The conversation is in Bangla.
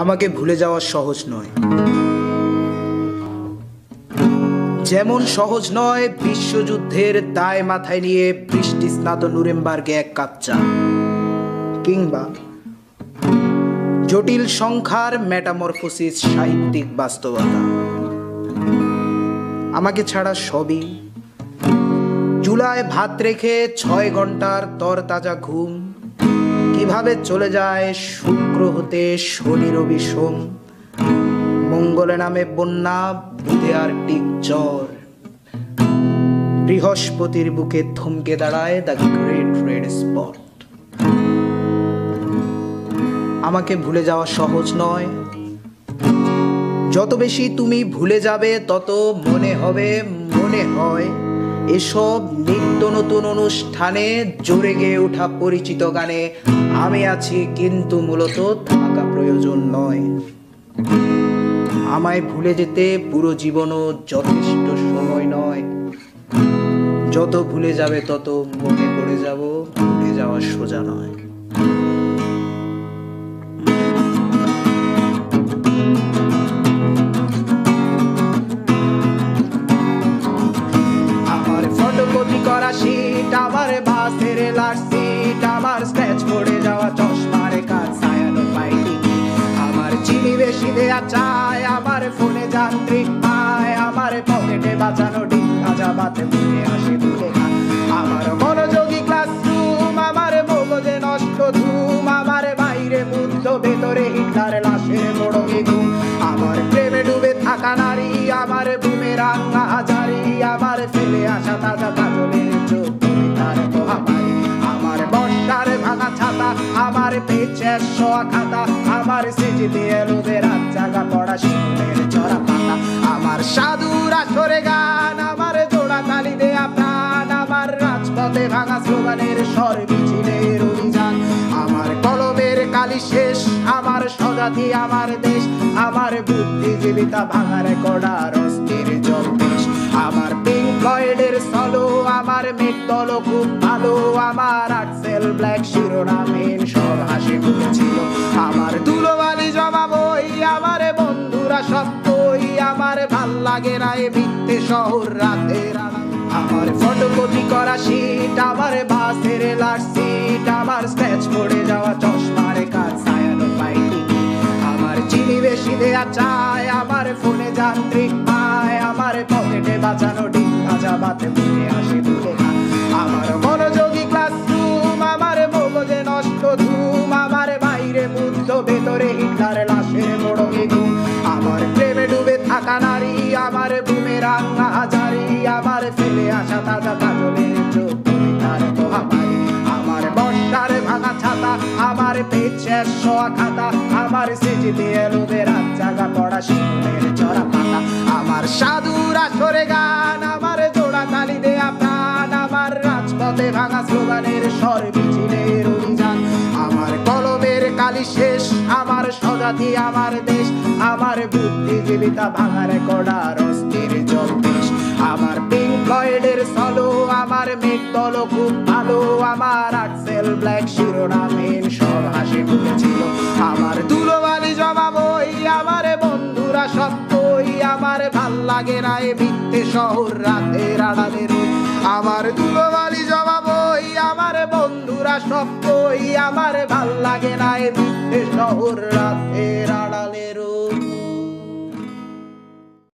আমাকে ভুলে যাওয়া সহজ নয়, যেমন সহজ নয় বিশ্বযুদ্ধের দায় মাথায় নিয়ে বৃষ্টি স্নাত নুরেমবার্গে এক কাপ চা, কিংবা জটিল সংখ্যার মেটামরফোসিস সাহিত্যিক বাস্তবতা। আমাকে ছাড়া সবই চুলায় ভাত রেখে 6 ঘন্টার তরতাজা ঘুম কিভাবে চলে যায় শুক্র হতে শনি রবি সোম, মঙ্গলে নামে বন্যা, বুধে আর টিক জ্বর, বৃহস্পতির বুকে থমকে দাঁড়ায় দ্য গ্রেট রেড স্পট। আমাকে ভুলে যাওয়া সহজ নয়, যত বেশি তুমি ভুলে যাবে তত মনে হয় এসব নিত্য নতুন অনুষ্ঠানে জোরে গেয়ে ওঠা পরিচিত গানে আমি আছি, কিন্তু মূলত থাকা প্রয়োজন নয়। আমায় ভুলে যেতে পুরো জীবনও যথেষ্ট সময় নয়, যত ভুলে যাবে তত মনে পড়ে যাব, ভুলে যাওয়া সোজা নয়। ফটোকপি করা শীট, আমার বাসের লাস্ট সিট, আমার স্ক্র্যাচ পড়ে যাওয়া চশমার কাজ, ছায়ানো ফাইটিং, আমার চিনি বেশি দেয়া চায়, আমার ফোনে যান্ত্রিক পায়, আমার পকেটে বাঁচানো ডিম ভাজা ভাতে মুখে হাসি তুলে খায়, আমার মনোযোগী ক্লাসরুম, আমার মগজে নষ্ট ধুম, আমার বাইরে বুদ্ধ ভেতরে হিটলার লাশের মোড়কে ঘুম, আমার প্রেমে ডুবে থাকা নারী, আমার বুমেরাং হাজারি, আমার ফেলে আসা তাজা কাজলের চোখ তার মহামারী, আমার বর্ষার ভাঙা ছাতা, আমার পেছে শোয়া খাতা, আমার সিজিতে এলোদের রাত জাগা পড়া শিশুদের চড়া পাতা, আমার সাধুর আসরে গান, আমার জোড়া তালি দেয়া প্রাণ, আমার রাজপথে ভাঙা স্লোগানের স্বর মিছিলের অভিযান, আমার কলমের কালি শেষ, আমার স্বজাতি আমার দেশ, আমার বুদ্ধিজীবিতা ভাঙার কড়ার অস্থির জলদেশ, আমার পিঙ্ক ফ্লয়েডের সলো, আমার মেট দল খুব ভালো, আমার আর্টসেল ব্ল্যাক শিরোনামহীন সব হাসি মুখেছিল, আমার ধুলোবালি জমা বই, আমার বন্ধুরা সব কই, আমার ভাল লাগে না এ মিথ্যে শহর রাতের আলো, আমার ফটোকপি করা শীট, আমার বাসের লাস্ট সিট, আমার স্ক্র্যাচ পড়ে যাওয়া চশমার কাজ, ছায়ানো ফাইটিং, আমার চিনি বেশি দেয়া চায়, আমার ফোনে যান্ত্রিক পায়, আমার পকেটে বাঁচানো ডিম ভাজা ভাতে মুখে হাসি তুলে খায়, আমার মনোযোগী ক্লাসরুম, আমার মগজে নষ্ট ধুম, আমার বাইরে বুদ্ধ ভেতরে হিটলার লাশের মোড়কে ঘুম, আমার প্রেমে ডুবে থাকা নারী, আমার বুমেরাং হাজারি, আমার ফেলে আসা তাজা কাজলের চোখ তার মহামারী, আমার বর্ষার ভাঙা ছাতা, আমার পেছে শোয়া খাতা, আমার সিজিতে এলোদের রাত জাগা পড়া শিশুদের চড়া পাতা, আমার সাধুর আসরে গান, আমার জোড়া তালি দেয়া প্রাণ, আমার রাজপথে ভাঙা স্লোগানের স্বর মিছিলের অভিযান, আমার কলমের কালি শেষ, আমার স্বজাতি আমার দেশ, আমার বুদ্ধিজীবিতা ভাঙার কড়ার অস্থির জলদেশ, আমার পিঙ্ক ফ্লয়েডের সলো, আমার মেঘ দল খুব ভালো, আমার আর্টসেল ব্ল্যাক শিরোনামহীন সব হাসি মুখেছিল, আমার ধুলোবালি জমা বই, আমার বন্ধুরা সব কই, আমার ভাল লাগে না এ মিথ্যে শহর রাতের আড়ালে রই, আমার ধুলোবালি জমা বই, আমার বন্ধুরা সব কই, আমার ভাল লাগে না এ মিথ্যে শহর রাতের